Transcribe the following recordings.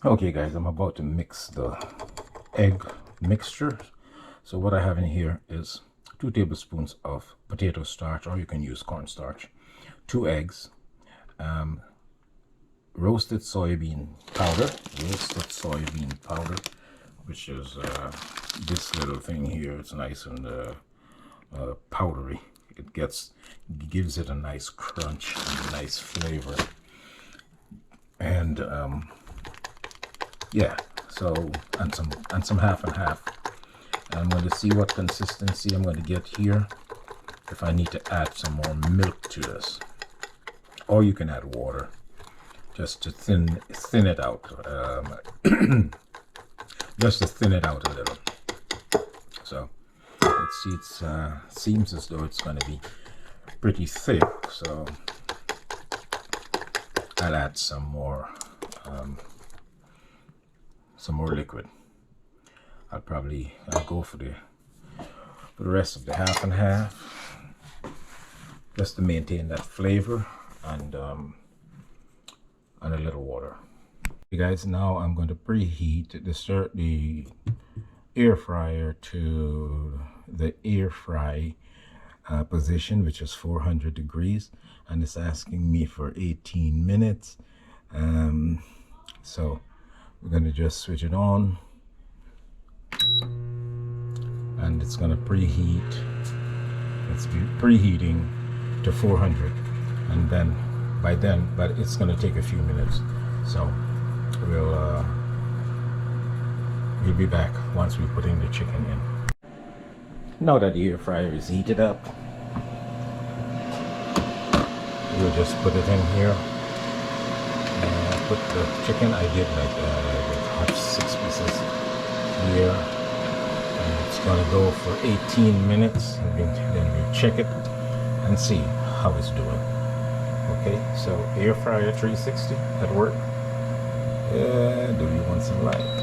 Okay guys, I'm about to mix the egg mixture. So what I have in here is 2 tablespoons of potato starch, or you can use cornstarch, 2 eggs, roasted soybean powder, which is this little thing here. It's nice and powdery. It gives it a nice crunch and a nice flavor. And yeah, so and some half and half. I'm going to see what consistency I'm going to get here, if I need to add some more milk to this, or you can add water just to thin it out, just to thin it out a little. So let's see. It seems as though it's going to be pretty thick, so I'll add some more liquid. I'll go for the rest of the half and half, just to maintain that flavor, and a little water. Okay guys, now I'm going to preheat the air fryer to the air fry position, which is 400 degrees, and it's asking me for 18 minutes. So we're going to just switch it on, and it's going to preheat. It's preheating to 400, and then but it's going to take a few minutes. So we'll be back once we put in the chicken in. Now that the air fryer is heated up, we'll just put it in here. Put the chicken. I did like 6 pieces here, and it's gonna go for 18 minutes, and then we check it and see how it's doing. Okay, so air fryer 360 at work. Do you want some light?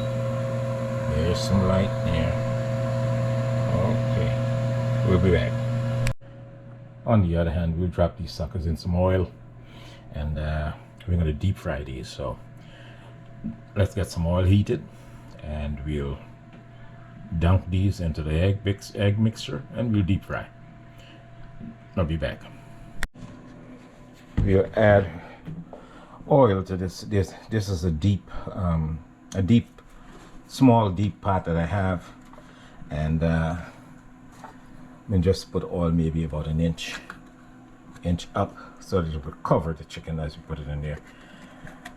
There's some light there. Okay, we'll be back. On the other hand, we'll drop these suckers in some oil, and we're going to deep fry these. So let's get some oil heated, and we'll dunk these into the egg mixture, and we'll deep fry. I'll be back. We'll add oil to this. This is a small deep pot that I have, and then just put oil maybe about an inch up, so that it will cover the chicken as we put it in there.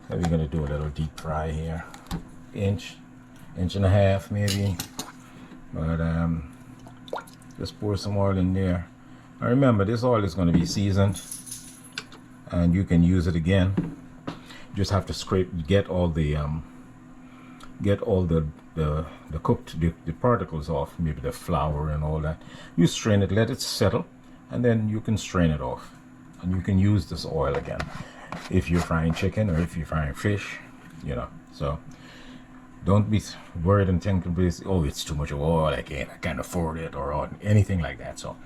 So we're gonna do a little deep fry here, inch and a half maybe, but just pour some oil in there. Now remember, this oil is going to be seasoned, and you can use it again. You just have to get all the cooked the particles off, maybe the flour and all that. You strain it, let it settle, and then you can strain it off, and you can use this oil again if you're frying chicken or if you're frying fish, you know. So don't be worried and thinking, oh, it's too much oil, I can't afford it, or anything like that. So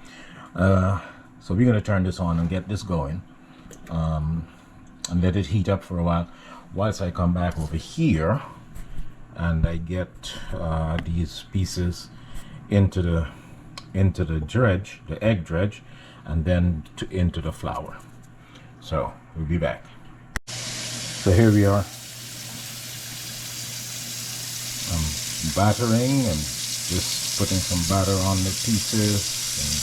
so we're going to turn this on and get this going, and let it heat up for a while, whilst I come back over here and I get these pieces into the dredge, the egg dredge, and then into the flour. So we'll be back. So here we are. I'm battering and just putting some batter on the pieces, and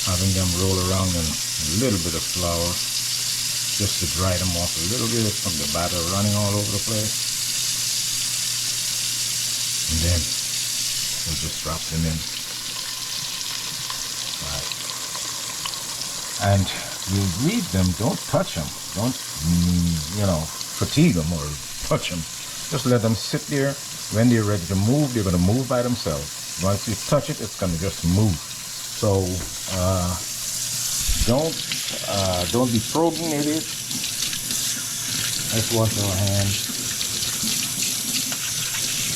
having them roll around in a little bit of flour, just to dry them off a little bit from the batter running all over the place. And then we'll just drop them in. Right. And you'll greet them, don't touch them. Don't, fatigue them or touch them. Just let them sit there. When they're ready to move, they're going to move by themselves. Once you touch it, it's going to just move. So don't be probing at it. Let's wash our hands.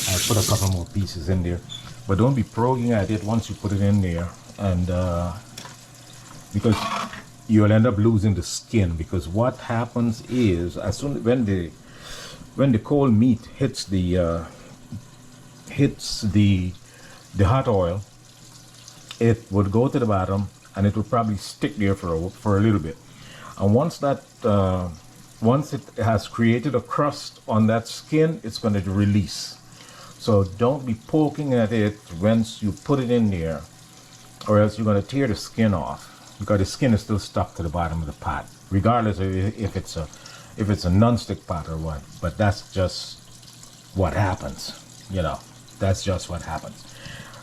I put a couple more pieces in there, but don't be probing at it once you put it in there, and because you'll end up losing the skin, because what happens is, as soon when the cold meat hits the hot oil, it would go to the bottom and it would probably stick there for a little bit. And once it has created a crust on that skin, it's going to release. So don't be poking at it once you put it in there, or else you're going to tear the skin off, because the skin is still stuck to the bottom of the pot, regardless of if it's a non-stick pot or what. But that's just what happens, you know. That's just what happens.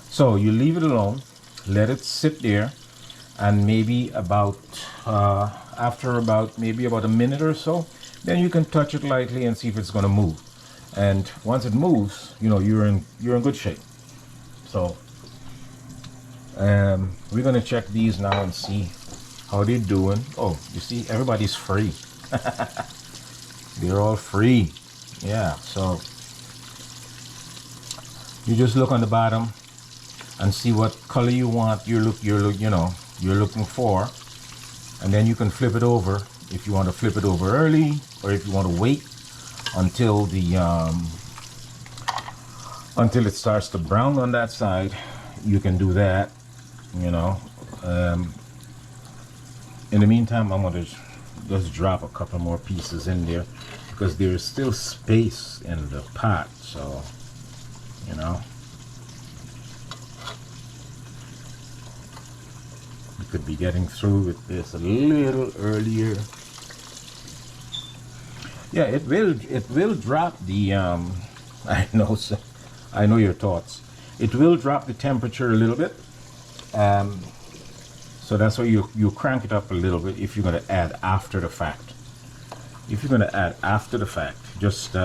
So you leave it alone, let it sit there, and maybe after about a minute or so, then you can touch it lightly and see if it's going to move. And once it moves, you know, you're in good shape. So we're going to check these now and see how they're doing. Oh, you see, everybody's free. They're all free. Yeah. So you just look on the bottom and see what color you want. You're looking for, and then you can flip it over if you want to flip it over early, or if you want to wait until it starts to brown on that side. You can do that, you know. In the meantime, I'm going to just drop a couple more pieces in there, because there is still space in the pot, so you know, you could be getting through with this a little earlier. Yeah, it will drop the I know your thoughts. It will drop the temperature a little bit, so that's why you crank it up a little bit if you're going to add after the fact. If you're going to add after the fact, just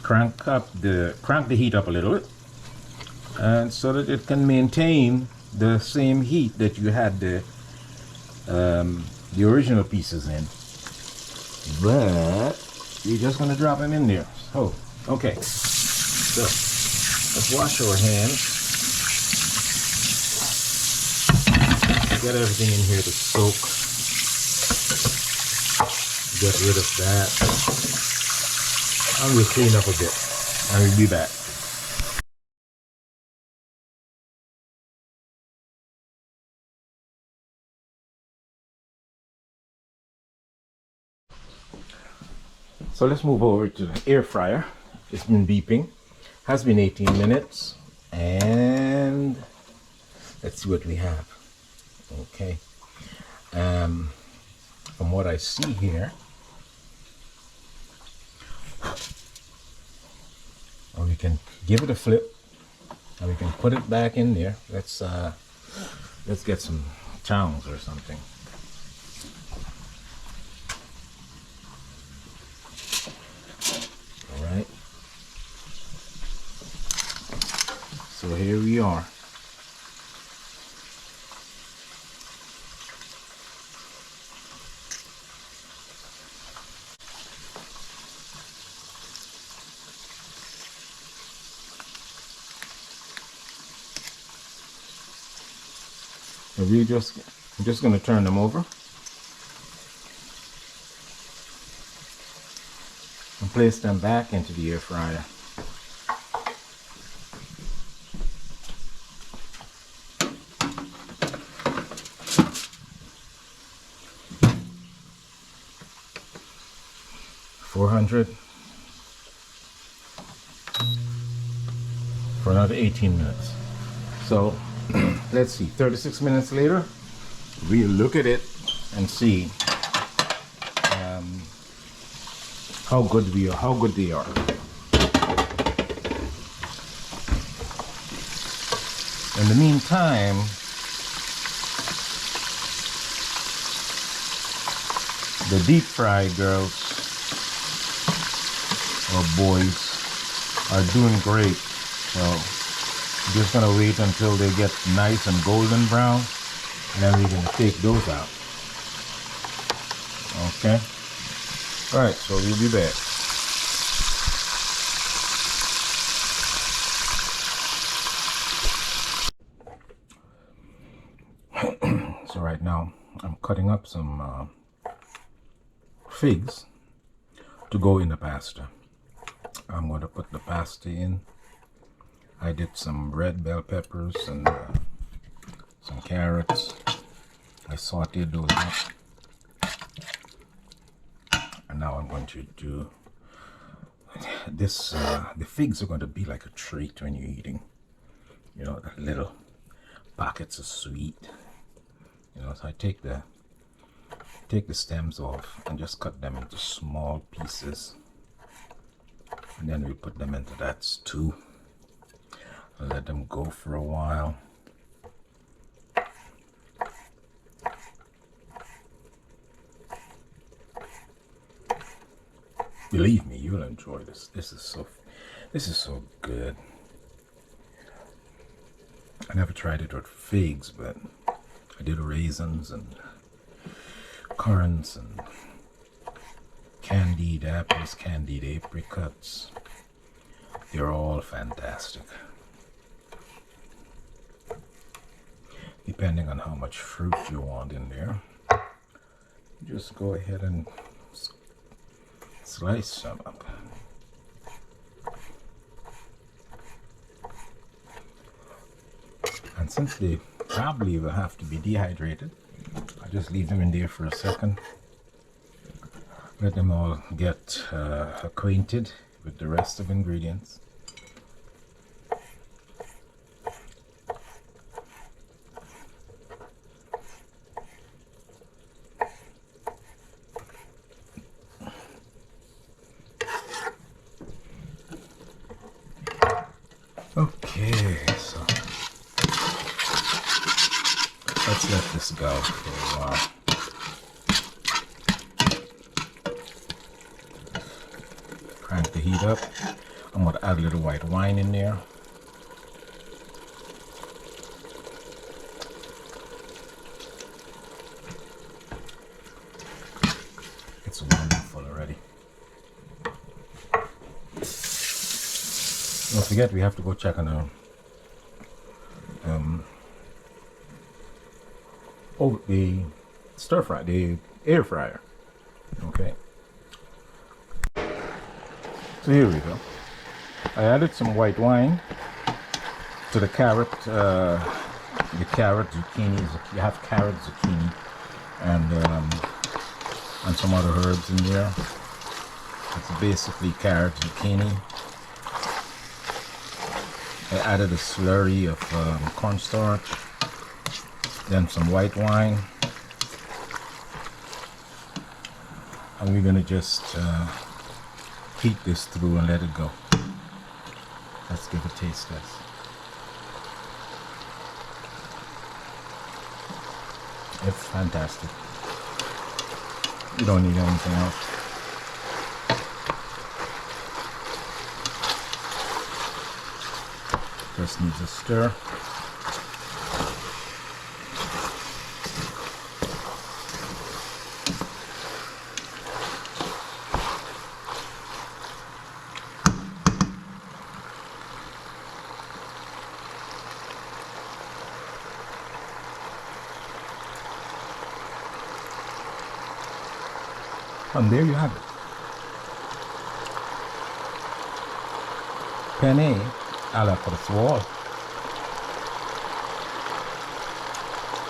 crank the heat up a little bit, and so that it can maintain the same heat that you had the original pieces in. But you're just going to drop them in there. Oh, okay. So let's wash our hands. Get everything in here to soak. Get rid of that. And we'll clean up a bit. And we'll be back. So let's move over to the air fryer. It's been beeping. Has been 18 minutes. And let's see what we have. Okay. From what I see here, or we can give it a flip and we can put it back in there. Let's get some tongs or something. All right. So here we are. So I'm just going to turn them over and place them back into the air fryer. For another 18 minutes. So let's see, 36 minutes later, we'll look at it and see how good they are. In the meantime, the deep fry girls or boys are doing great. So I'm just gonna wait until they get nice and golden brown, and then we're gonna take those out. Okay. All right, so we'll be back. So So right now I'm cutting up some figs to go in the pasta. I'm going to put the pasta in. I did some red bell peppers and some carrots. I sauteed those up. And now I'm going to do this. The figs are going to be like a treat when you're eating. You know, the little packets of sweet. You know, so I take the stems off and just cut them into small pieces. And then we put them into that stew. And let them go for a while. Believe me, you'll enjoy this. This is so good. I never tried it with figs, but I did raisins and currants and candied apples, candied apricots. They're all fantastic. Depending on how much fruit you want in there, just go ahead and slice some up. And since they probably will have to be dehydrated, I just leave them in there for a second. Let them all get acquainted with the rest of the ingredients. Okay, so let's let this go for a while. Crank the heat up. I'm going to add a little white wine in there. It's wonderful already. Don't forget, we have to go check on the stir fry, the air fryer. Okay. So here we go. I added some white wine to the carrot, zucchini. You have carrot, zucchini, and some other herbs in there. It's basically carrot, zucchini. I added a slurry of cornstarch, then some white wine, and we're gonna just heat this through and let it go. Let's give a taste test. It's fantastic. You don't need anything else. Just needs a stir. And there you have it. Penne à la Cotswold,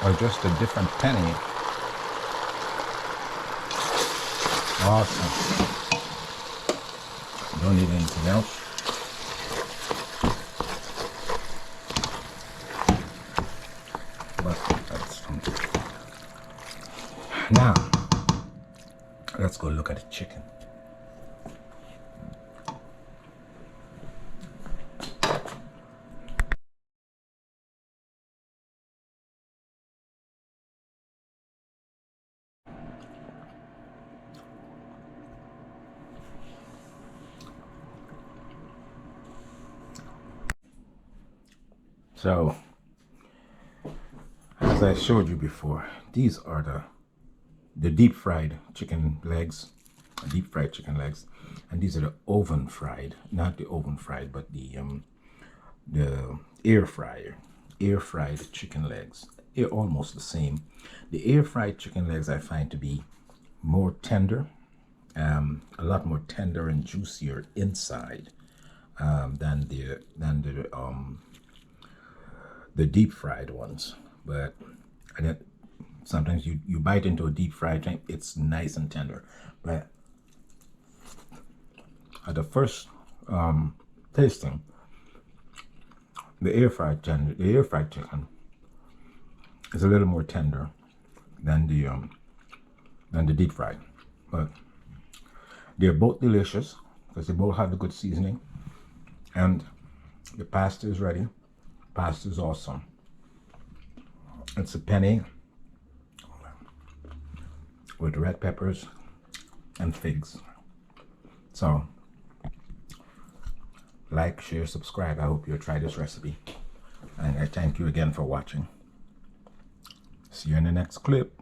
or just a different penne. Awesome. Don't need anything else. But that's something. Now, let's go look at the chicken. So, as I showed you before, these are the deep fried chicken legs, and these are the oven fried, not the oven fried, but the air fried chicken legs. they're almost the same. The air fried chicken legs I find to be more tender, a lot more tender and juicier inside than the deep fried ones. But sometimes you bite into a deep fried thing, it's nice and tender. But at the first tasting, the air fried chicken is a little more tender than the deep fried. But they're both delicious because they both have the good seasoning, and the pasta is ready. Pasta is awesome. It's a penne with red peppers and figs. So, like, share, subscribe. I hope you'll try this recipe. And I thank you again for watching. See you in the next clip.